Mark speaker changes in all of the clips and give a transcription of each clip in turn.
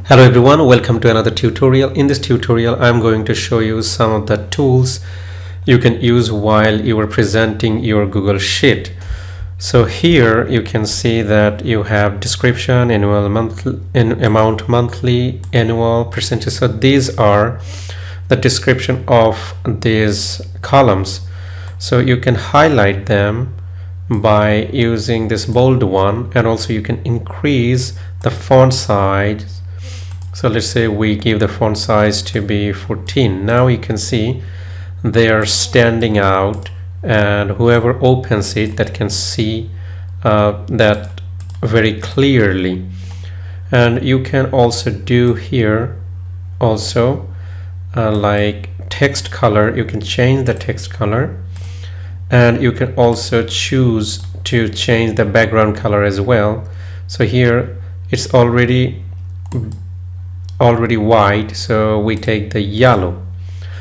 Speaker 1: Hello everyone, welcome to another tutorial. In this tutorial, I'm going to show you some of the tools you can use while you are presenting your Google Sheet. So here you can see that you have description, annual, monthly, amount, monthly, annual, percentage. So these are the description of these columns. So you can highlight them by using this bold one, and also you can increase the font size. So let's say we give the font size to be 14. Now you can see they are standing out, and whoever opens it that can see that very clearly. And you can also do here also like text color. You can change the text color, and you can also choose to change the background color as well. So here it's already white, so we take the yellow.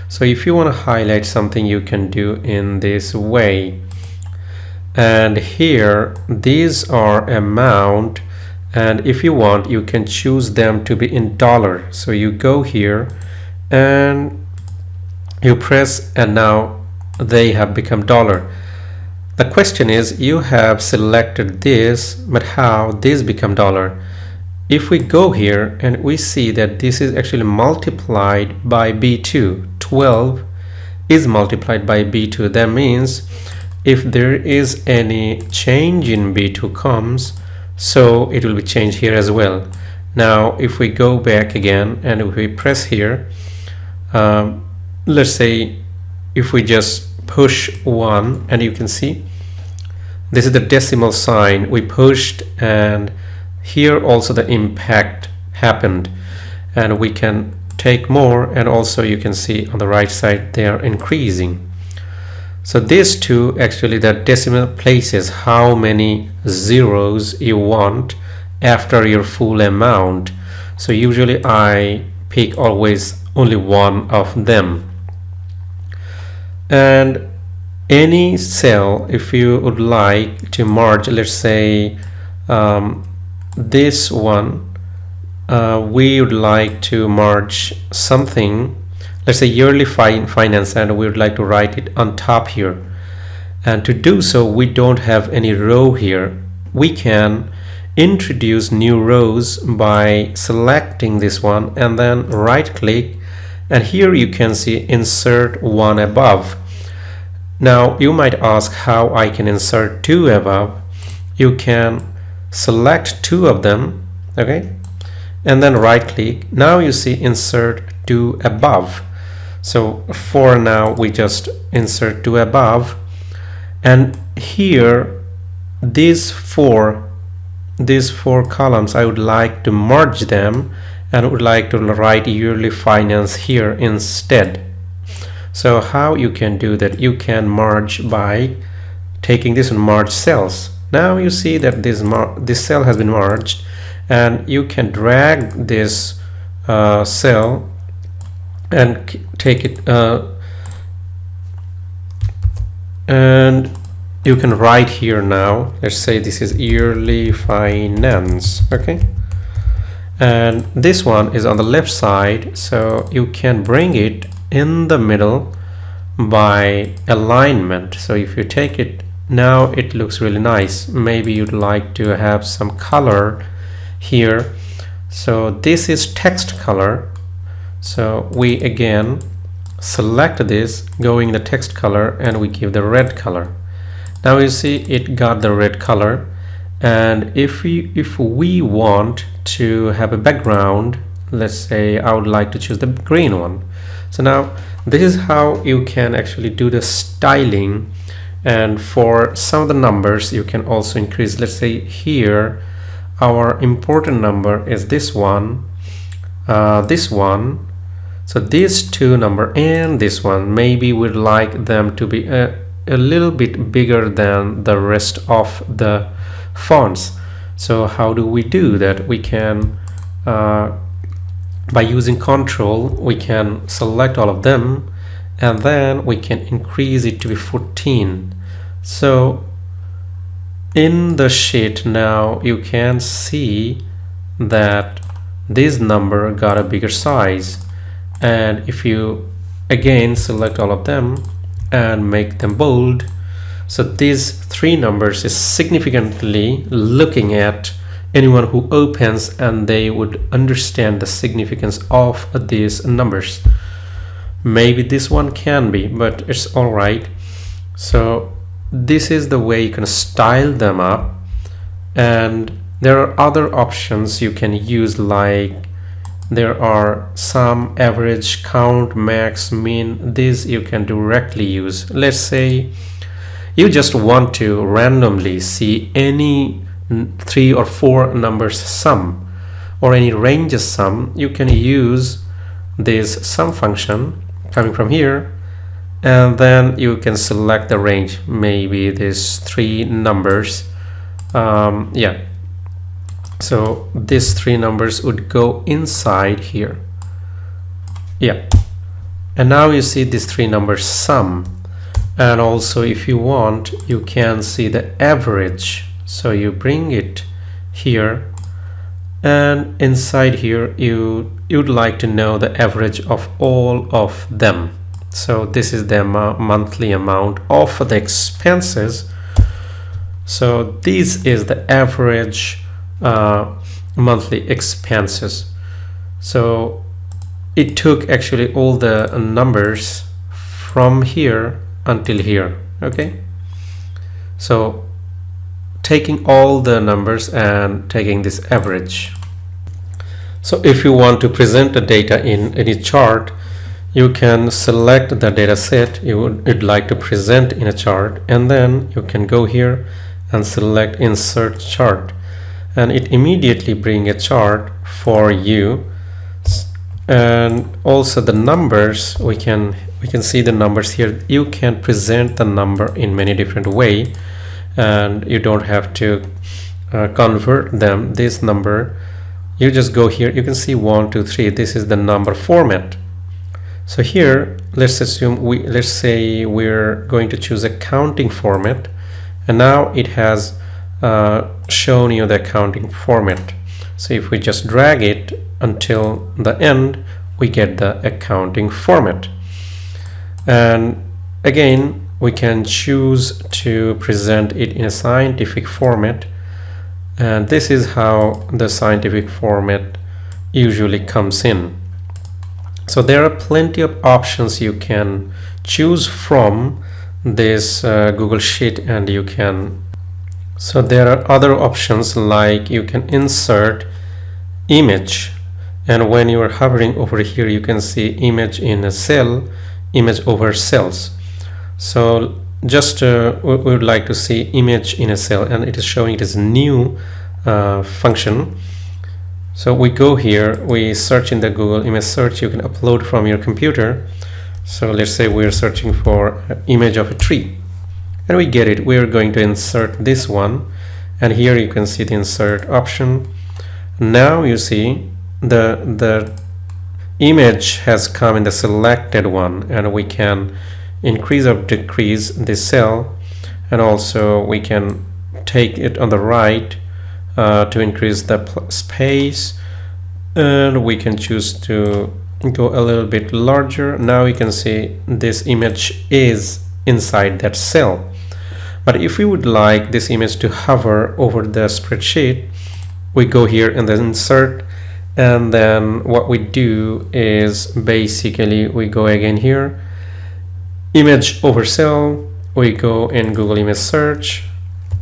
Speaker 1: So if you want to highlight something, you can do in this way. And here these are amount, and if you want you can choose them to be in dollar. So you go here and you press, and now they have become dollar. The question is, you have selected this, but how these become dollar? If we go here and we see that this is actually multiplied by B2, 12 is multiplied by B2. That means if there is any change in B2 comes, so it will be changed here as well. Now if we go back again and if we press here, let's say if we just push 1, and you can see this is the decimal sign we pushed, and here also the impact happened, and we can take more, and also you can see on the right side they are increasing. So these two actually, the decimal places how many zeros you want after your full amount. So usually I pick always only one of them. And any cell, if you would like to merge, let's say this one, we would like to merge something, let's say yearly finance, and we would like to write it on top here. And to do so, we don't have any row here. We can introduce new rows by selecting this one and then right click, and here you can see insert one above. Now you might ask how I can insert two above. You can select two of them, okay, and then right click. Now you see insert two above. So for now we just insert two above, and here these four columns I would like to merge them, and would like to write yearly finance here instead. So how you can do that? You can merge by taking this and merge cells. Now you see that this cell has been merged, and you can drag this cell and take it and you can write here. Now let's say this is yearly finance, okay, and this one is on the left side, so you can bring it in the middle by alignment. So if you take it, now it looks really nice. Maybe you'd like to have some color here. So this is text color. So we again select this, going the text color, and we give the red color. Now you see it got the red color. And if we want to have a background, let's say I would like to choose the green one. So now this is how you can actually do the styling. And for some of the numbers you can also increase. Let's say here our important number is this one, this one. So these two number and this one, maybe we'd like them to be a little bit bigger than the rest of the fonts. So how do we do that? We can by using control, we can select all of them, and then we can increase it to be 14. So in the sheet now you can see that this number got a bigger size. And if you again select all of them and make them bold, so these three numbers is significantly looking at anyone who opens, and they would understand the significance of these numbers. Maybe this one can be, but it's all right. So this is the way you can style them up. And there are other options you can use, like there are some average, count, max, min. These you can directly use. Let's say you just want to randomly see any 3 or 4 numbers sum or any ranges sum. You can use this sum function coming from here, and then you can select the range, maybe these 3 numbers. Yeah, so these 3 numbers would go inside here. Yeah, and now you see these 3 numbers sum. And also, if you want, you can see the average. So you bring it here, and inside here you'd like to know the average of all of them. So this is the monthly amount of the expenses. So this is the average monthly expenses. So it took actually all the numbers from here until here. Okay, so taking all the numbers and taking this average. So if you want to present the data in any chart, you can select the data set you'd like to present in a chart, and then you can go here and select insert chart, and it immediately brings a chart for you. And also the numbers, we can see the numbers here. You can present the number in many different way, and you don't have to convert them. This number, you just go here, you can see 1 2 3. This is the number format. So here let's assume let's say we're going to choose a counting format, and now it has shown you the counting format. So if we just drag it until the end, we get the accounting format. And again, we can choose to present it in a scientific format, and this is how the scientific format usually comes in. So there are plenty of options you can choose from this Google Sheet, and you can, so there are other options like you can insert image, and when you are hovering over here you can see image in a cell, image over cells. So just we would like to see image in a cell, and it is showing it as new function. So we go here, we search in the Google image search. You can upload from your computer. So let's say we're searching for an image of a tree, and we get it. We're going to insert this one, and here you can see the insert option. Now you see the image has come in the selected one, and we can increase or decrease this cell, and also we can take it on the right to increase the space, and we can choose to go a little bit larger. Now you can see this image is inside that cell. But if we would like this image to hover over the spreadsheet, we go here and then insert, and then what we do is basically we go again here, image over cell, we go in Google image search,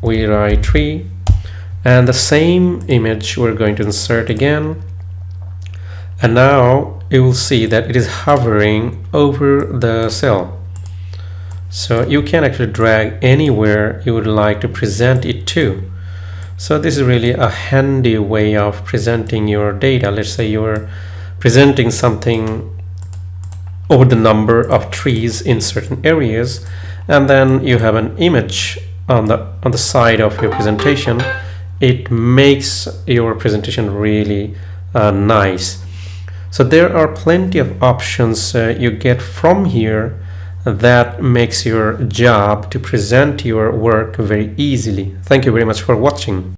Speaker 1: we write tree, and the same image we're going to insert again, and now you will see that it is hovering over the cell. So you can actually drag anywhere you would like to present it to. So this is really a handy way of presenting your data. Let's say you're presenting something over the number of trees in certain areas, and then you have an image on the side of your presentation. It makes your presentation really nice. So there are plenty of options you get from here that makes your job to present your work very easily. Thank you very much for watching.